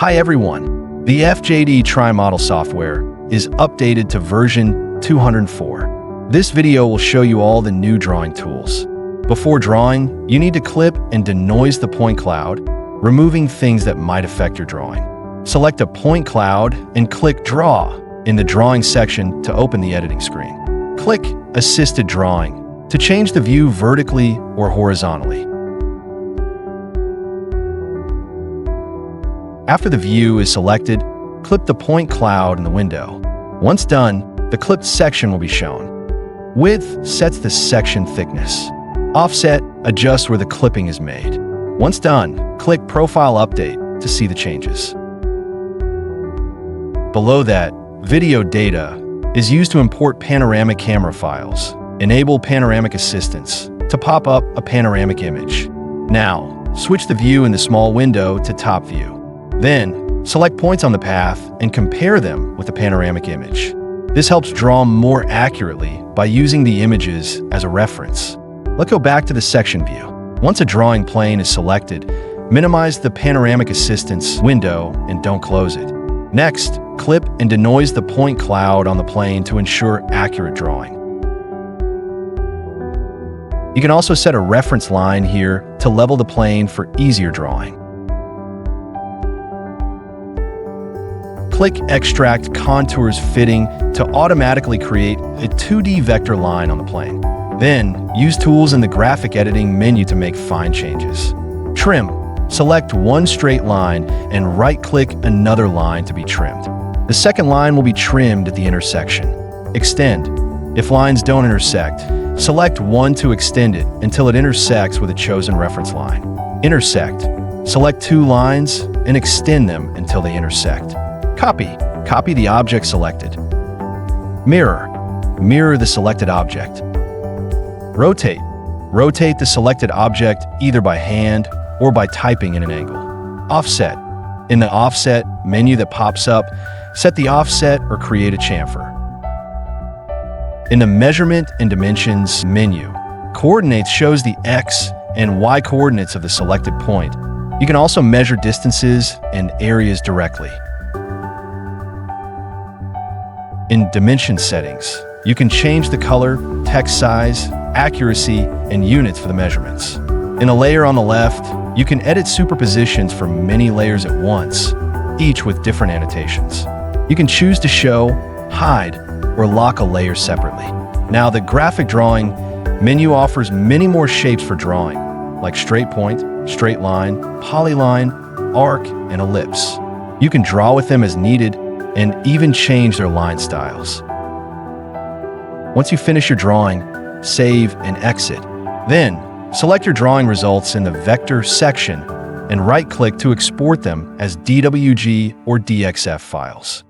Hi everyone, the FJD Trion model software is updated to version 204. This video will show you all the new drawing tools. Before drawing, you need to clip and denoise the point cloud, removing things that might affect your drawing. Select a point cloud and click Draw in the Drawing section to open the editing screen. Click Assisted Drawing to change the view vertically or horizontally. After the view is selected, clip the point cloud in the window. Once done, the clipped section will be shown. Width sets the section thickness. Offset adjusts where the clipping is made. Once done, click Profile Update to see the changes. Below that, Video Data is used to import panoramic camera files. Enable Panoramic Assistance to pop up a panoramic image. Now, switch the view in the small window to Top View. Then, select points on the path and compare them with the panoramic image. This helps draw more accurately by using the images as a reference. Let's go back to the section view. Once a drawing plane is selected, minimize the panoramic assistance window and don't close it. Next, clip and denoise the point cloud on the plane to ensure accurate drawing. You can also set a reference line here to level the plane for easier drawing. Click Extract Contours Fitting to automatically create a 2D vector line on the plane. Then, use tools in the graphic editing menu to make fine changes. Trim. Select one straight line and right-click another line to be trimmed. The second line will be trimmed at the intersection. Extend. If lines don't intersect, select one to extend it until it intersects with a chosen reference line. Intersect. Select two lines and extend them until they intersect. Copy the object selected. Mirror the selected object. Rotate the selected object either by hand or by typing in an angle. Offset. In the Offset menu that pops up, set the offset or create a chamfer. In the Measurement and Dimensions menu, Coordinates shows the X and Y coordinates of the selected point. You can also measure distances and areas directly. In Dimension Settings, you can change the color, text size, accuracy, and units for the measurements. In a layer on the left, you can edit superpositions for many layers at once, each with different annotations. You can choose to show, hide, or lock a layer separately. Now, the Graphic Drawing menu offers many more shapes for drawing, like straight point, straight line, polyline, arc, and ellipse. You can draw with them as needed and even change their line styles. Once you finish your drawing, save and exit. Then, select your drawing results in the Vector section and right-click to export them as DWG or DXF files.